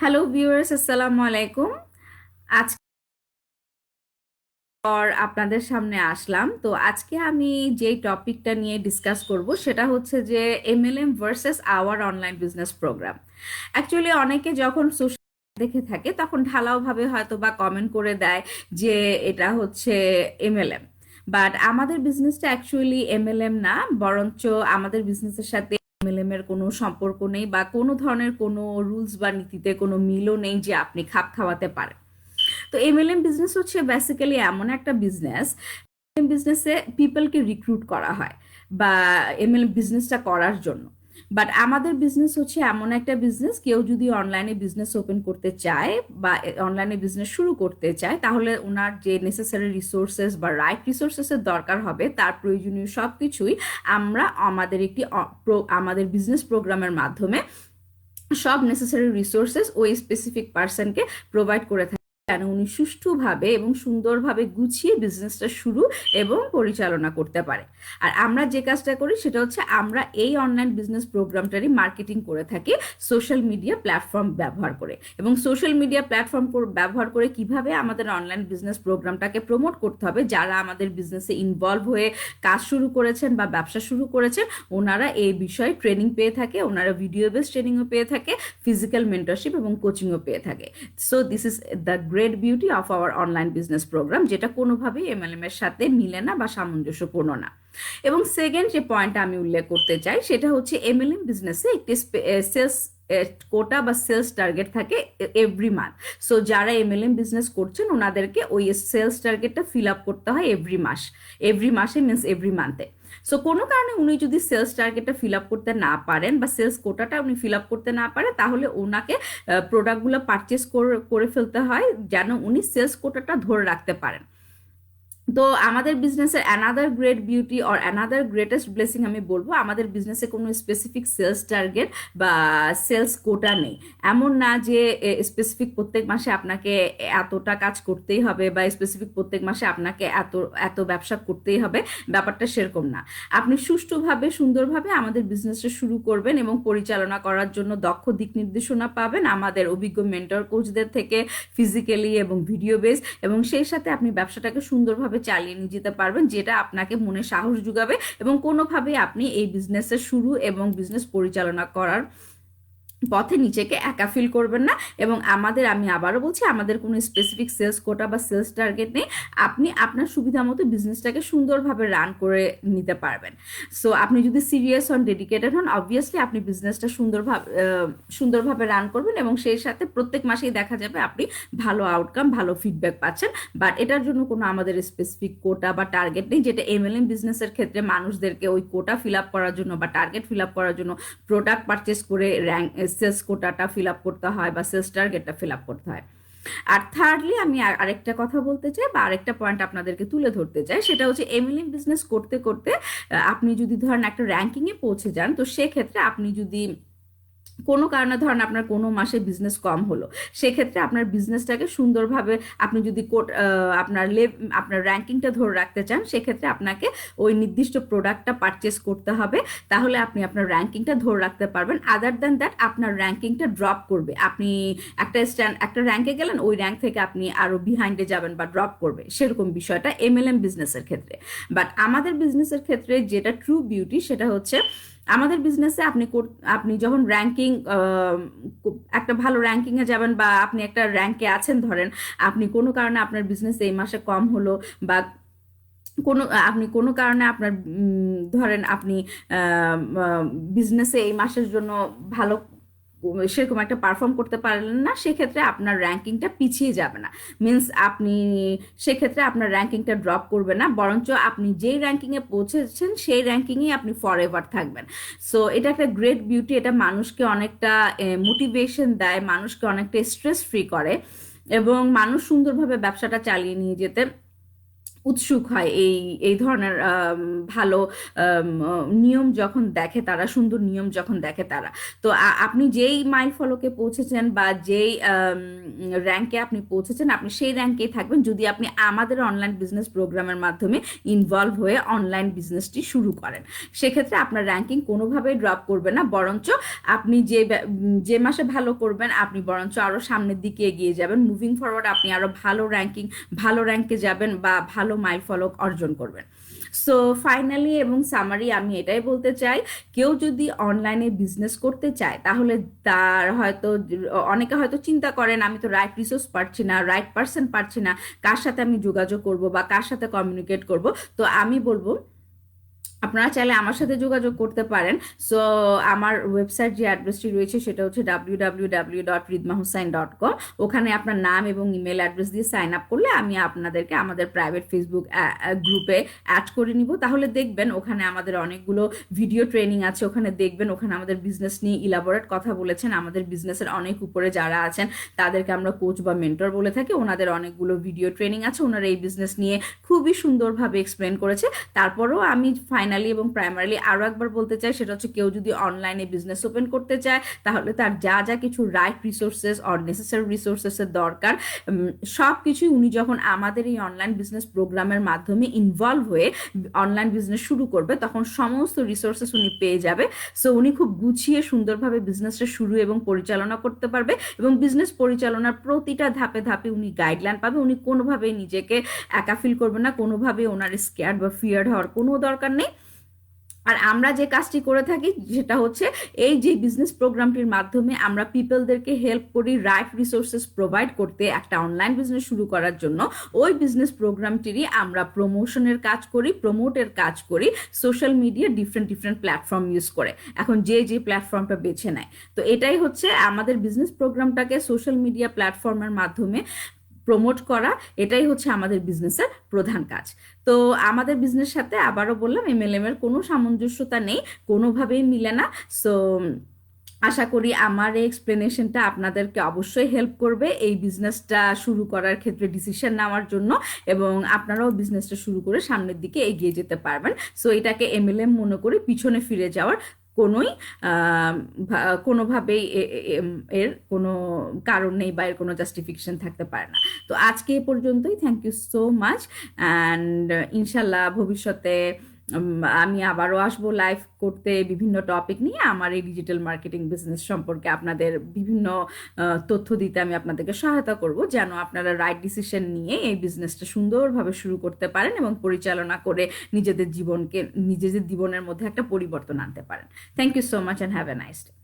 Hello viewers, আসসালামু আলাইকুম। আজকে আপনাদের সামনে আসলাম। তো আজকে আমি যেই টপিকটা নিয়ে ডিসকাস করব সেটা হচ্ছে যে MLM versus our online business program. Actually অনেকে যখন সোশ্যাল দেখে থাকে তখন ঢালাওভাবে হয়তো বা কমেন্ট করে দেয় যে এটা হচ্ছে এমএলএম, বাট আমাদের বিজনেসটা অ্যাকচুয়ালি এমএলএম না, বরঞ্চ আমাদের বিজনেসের সাথে এমএলএম এর কোনো সম্পর্ক নেই বা কোনো ধরনের কোনো রুলস বা নীতিতে কোনো মিলও নেই যে আপনি খাপ খাওয়াতে পারেন। তো এমএলএম বিজনেস হচ্ছে বেসিক্যালি এমন একটা বিজনেস, বিজনেসে পিপলকে রিক্রুট করা হয় বা এমএলএম বিজনেসটা করার জন্য। বাট আমাদের বিজনেস হচ্ছে এমন একটা বিজনেস, কেউ যদি অনলাইনে বিজনেস ওপেন করতে চায় বা অনলাইনে বিজনেস শুরু করতে চায়, তাহলে ওনার যে নেসেসারি রিসোর্সেস বা রাইট রিসোর্সেসের দরকার হবে, তার প্রয়োজনীয় সব কিছুই আমরা আমাদের আমাদের বিজনেস প্রোগ্রামের মাধ্যমে সব নেসেসারি রিসোর্সেস ওই স্পেসিফিক পার্সনকে প্রোভাইড করে থাকি, যেন উনি সুষ্ঠুভাবে এবং সুন্দরভাবে গুছিয়ে বিজনেসটা শুরু এবং পরিচালনা করতে পারে। আর আমরা যে কাজটা করি সেটা হচ্ছে আমরা এই অনলাইন বিজনেস প্রোগ্রামটারই মার্কেটিং করে থাকি সোশ্যাল মিডিয়া প্ল্যাটফর্ম ব্যবহার করে। এবং সোশ্যাল মিডিয়া প্ল্যাটফর্ম ব্যবহার করে কিভাবে আমাদের অনলাইন বিজনেস প্রোগ্রামটাকে প্রমোট করতে হবে, যারা আমাদের বিজনেসে ইনভলভ হয়ে কাজ শুরু করেছেন বা ব্যবসা শুরু করেছেন, ওনারা এই বিষয়ে ট্রেনিং পেয়ে থাকে, ওনারা ভিডিও বেস ট্রেনিংও পেয়ে থাকে, ফিজিক্যাল মেন্টরশিপ এবং কোচিংও পেয়ে থাকে। So this is the great beauty of our online business program, যেটা কোনোভাবেই এমএলএম এর সাথে মিলে না বা সামঞ্জস্যপূর্ণ না। এবং সেকেন্ড যে পয়েন্ট আমি উল্লেখ করতে চাই সেটা হচ্ছে এমএলএম বিজনেসে একটি সেলস কোটা বা সেলস টার্গেট থাকে এভরি মান্থ। সো যারা এমএলএম বিজনেস করছেন ওনাদেরকে ওই সেলস টার্গেটটা ফিল আপ করতে হয় এভরি মাসে মিনস এভরি মান্থে। সো কোনো কারণে উনি যদি সেলস টার্গেটটা ফিল আপ করতে না পারেন বা সেলস কোটাটা উনি ফিল আপ করতে না পারে, তাহলে ওনাকে প্রোডাক্টগুলো পারচেস করে ফেলতে হয় যেন উনি সেলস কোটাটা ধরে রাখতে পারেন। তো আমাদের বিজনেসের another great beauty or another greatest blessing আমি বলবো, আমাদের বিজনেসে কোনো স্পেসিফিক সেলস টার্গেট বা সেলস কোটা নেই। এমন না যে স্পেসিফিক প্রত্যেক মাসে আপনাকে এতটা কাজ করতেই হবে বা স্পেসিফিক প্রত্যেক মাসে আপনাকে এত এত ব্যবসা করতেই হবে, ব্যাপারটা সেরকম না। আপনি সুষ্ঠুভাবে সুন্দরভাবে আমাদের বিজনেসটা শুরু করবেন এবং পরিচালনা করার জন্য দক্ষ দিক নির্দেশনা পাবেন আমাদের অভিজ্ঞ মেন্টর কোচদের থেকে, ফিজিক্যালি এবং ভিডিও বেস, এবং সেই সাথে আপনি ব্যবসাটাকে সুন্দরভাবে চালিয়ে নিয়ে যেতে পারবেন, যেটা আপনাকে মনে সাহস যোগাবে এবং কোনোভাবেই আপনি এই বিজনেসের শুরু এবং বিজনেস পরিচালনা করার পথে নিজেকে একা ফিল করবেন না। এবং আমি আবারও বলছি, আমাদের কোনো স্পেসিফিক সেলস কোটা বা সেলস টার্গেট নেই। আপনি আপনার সুবিধা মতো বিজনেসটাকে সুন্দরভাবে রান করে নিতে পারবেন। সো আপনি যদি সিরিয়াস হন, ডেডিকেটেড হন, অবভিয়াসলি আপনি বিজনেসটা সুন্দরভাবে রান করবেন এবং সেই সাথে প্রত্যেক মাসেই দেখা যাবে আপনি ভালো আউটকাম, ভালো ফিডব্যাক পাচ্ছেন। বাট এটার জন্য কোনো আমাদের স্পেসিফিক কোটা বা টার্গেট নেই, যেটা এমএলএম বিজনেসের ক্ষেত্রে মানুষদেরকে ওই কোটা ফিল আপ করার জন্য বা টার্গেট ফিল আপ করার জন্য প্রোডাক্ট পারচেস করে র্যাঙ্ক সেলস কোটাটা ফিল আপ করতে হয় বা সেলস টার্গেটটা ফিল আপ করতে হয়। আর থার্ডলি আমি আরেকটা কথা বলতে চাই বা আরেকটা পয়েন্ট আপনাদেরকে তুলে ধরতে চাই, সেটা হচ্ছে এমএলএম বিজনেস করতে করতে আপনি যদি ধরেন একটা র্যাঙ্কিংয়ে পৌঁছে যান, তো সেক্ষেত্রে আপনি যদি কোনো কারণে ধরেন আপনার কোনো মাসে বিজনেস কম হলো, সেক্ষেত্রে আপনার বিজনেসটাকে সুন্দরভাবে আপনি যদি আপনার র্যাঙ্কিংটা ধরে রাখতে চান, সেক্ষেত্রে আপনাকে ওই নির্দিষ্ট প্রোডাক্টটা পারচেস করতে হবে, তাহলে আপনি আপনার র্যাঙ্কিংটা ধরে রাখতে পারবেন। আদার দ্যান দ্যাট আপনার র্যাঙ্কিংটা ড্রপ করবে, আপনি একটা র্যাঙ্কে গেলেন, ওই র্যাঙ্ক থেকে আপনি আরো বিহাইন্ডে যাবেন বা ড্রপ করবে, সেরকম বিষয়টা এমএলএম বিজনেসের ক্ষেত্রে। বাট আমাদের বিজনেসের ক্ষেত্রে যেটা ট্রু বিউটি সেটা হচ্ছে আমাদের বিজনেসে আপনি যখন একটা ভালো র্যাঙ্কিংয়ে যাবেন বা আপনি একটা র্যাঙ্কে আছেন, ধরেন আপনি কোনো কারণে আপনার বিজনেস এই মাসে কম হলো বা আপনি কোনো কারণে আপনার ধরেন আপনি বিজনেসে এই মাসের জন্য ভালো সেরকম একটা পারফর্ম করতে পারলেন না, সেক্ষেত্রে আপনার র্যাঙ্কিংটা পিছিয়ে যাবে না। মিনস সেক্ষেত্রে আপনার র্যাঙ্কিংটা ড্রপ করবে না, বরঞ্চ আপনি যেই র্যাঙ্কিংয়ে পৌঁছেছেন সেই র্যাঙ্কিংয়ে আপনি ফর এভার থাকবেন। সো এটা একটা গ্রেট বিউটি, এটা মানুষকে অনেকটা মোটিভেশন দেয়, মানুষকে অনেকটা স্ট্রেস ফ্রি করে এবং মানুষ সুন্দরভাবে ব্যবসাটা চালিয়ে নিয়ে যেতে উৎসুক হয় এই এই ধরনের ভালো নিয়ম যখন দেখে তারা, সুন্দর নিয়ম যখন দেখে তারা। তো আপনি যেই মাইল ফলকে পৌঁছেছেন বা যেই র্যাঙ্কে আপনি পৌঁছেছেন, আপনি সেই র্যাঙ্কেই থাকবেন যদি আপনি আমাদের অনলাইন বিজনেস প্রোগ্রামের মাধ্যমে ইনভলভ হয়ে অনলাইন বিজনেসটি শুরু করেন। সেক্ষেত্রে আপনার র্যাঙ্কিং কোনোভাবেই ড্রপ করবে না, বরঞ্চ আপনি যে মাসে ভালো করবেন আপনি বরঞ্চ আরও সামনের দিকে এগিয়ে যাবেন। মুভিং ফরওয়ার্ড আপনি আরও ভালো র্যাঙ্কে যাবেন বা ভালো মাইল ফলক অর্জন করবেন। সো ফাইনালি এবং সামারি আমি এটাই বলতে চাই, কেউ যদি অনলাইনে বিজনেস করতে চায় তাহলে তার হয়তো, অনেকে হয়তো চিন্তা করেন আমি তো রাইট রিসোর্স পাচ্ছি না, রাইট পার্সন পাচ্ছি না, কার সাথে আমি যোগাযোগ করব বা কার সাথে কমিউনিকেট করব। তো আমি বলবো আপনারা চাইলে আমার সাথে যোগাযোগ করতে পারেন। সো আমার ওয়েবসাইট যে অ্যাড্রেসটি রয়েছে সেটা হচ্ছে www.ridmahusain.com। ওখানে আপনার নাম এবং ইমেল অ্যাড্রেস দিয়ে সাইন আপ করলে আমি আপনাদেরকে আমাদের প্রাইভেট ফেসবুক গ্রুপে অ্যাড করে নিব। তাহলে দেখবেন ওখানে আমাদের অনেকগুলো ভিডিও ট্রেনিং আছে, ওখানে দেখবেন ওখানে আমাদের বিজনেস নিয়ে ইলাবোরেট কথা বলেছেন। আমাদের বিজনেসের অনেক উপরে যারা আছেন তাদেরকে আমরা কোচ বা মেন্টর বলে থাকি, ওনাদের অনেকগুলো ভিডিও ট্রেনিং আছে, ওনারা এই বিজনেস নিয়ে খুবই সুন্দরভাবে এক্সপ্লেন করেছে। তারপরেও আমি ফাইনালি এবং প্রাইমারিলি আরও একবার বলতে চাই, সেটা হচ্ছে কেউ যদি অনলাইনে বিজনেস ওপেন করতে চায় তাহলে তার যা যা কিছু রাইট রিসোর্সেস অর নেসেসারি রিসোর্সেসের দরকার সব কিছুই উনি যখন আমাদের এই অনলাইন বিজনেস প্রোগ্রামের মাধ্যমে ইনভলভ হয়ে অনলাইন বিজনেস শুরু করবে তখন সমস্ত রিসোর্সেস উনি পেয়ে যাবে। সো উনি খুব গুছিয়ে সুন্দরভাবে বিজনেসটা শুরু এবং পরিচালনা করতে পারবে এবং বিজনেস পরিচালনার প্রতিটা ধাপে ধাপে উনি গাইডলাইন পাবে। উনি কোনোভাবেই নিজেকে একা ফিল করবে না, কোনোভাবেই ওনার স্কেয়ার্ড বা ফিয়ার্ড হওয়ার কোনো দরকার নেই। আর আমরা যে কাজটি করে থাকি সেটা হচ্ছে এই যে বিজনেস প্রোগ্রামটির মাধ্যমে আমরা পিপলদেরকে হেল্প করি রাইট রিসোর্সেস প্রোভাইড করতে একটা অনলাইন বিজনেস শুরু করার জন্য। ওই বিজনেস প্রোগ্রামটিরই আমরা প্রমোশনের কাজ করি, প্রমোটের কাজ করি social media different platform use করে, এখন যে প্ল্যাটফর্মটা বেছে নেয়। তো এটাই হচ্ছে আমাদের বিজনেস প্রোগ্রামটাকে সোশ্যাল মিডিয়া প্ল্যাটফর্মের মাধ্যমে প্রমোট করা, এটাই হচ্ছে আমাদের বিজনেসের প্রধান কাজ। তো আমাদের বিজনেস সাথে আবারও বললাম এমএলএম এর কোনো সামঞ্জস্যতা নেই, কোনোভাবেই মিলে না। সো আশা করি আমার এই এক্সপ্লেনেশনটা আপনাদেরকে অবশ্যই হেল্প করবে এই বিজনেসটা শুরু করার ক্ষেত্রে ডিসিশন নেওয়ার জন্য, এবং আপনারাও বিজনেসটা শুরু করে সামনের দিকে এগিয়ে যেতে পারবেন। সো এটাকে এমএলএম মনে করে পিছনে ফিরে যাওয়ার কোনোই কোনোভাবেই এর কোনো কারণ নেই বা এর কোনো জাস্টিফিকেশন থাকতে পারে না। তো আজকে এ পর্যন্তই। Thank you so much. And ইনশাল্লাহ ভবিষ্যতে আমি আবারও আসবো লাইভ করতে বিভিন্ন টপিক নিয়ে। আমার এই ডিজিটাল মার্কেটিং বিজনেস সম্পর্কে আপনাদের বিভিন্ন তথ্য দিতে আমি আপনাদেরকে সহায়তা করব, যেন আপনারা রাইট ডিসিশন নিয়ে এই বিজনেসটা সুন্দরভাবে শুরু করতে পারেন এবং পরিচালনা করে নিজেদের জীবনের মধ্যে একটা পরিবর্তন আনতে পারেন। Thank you so much and have a nice day.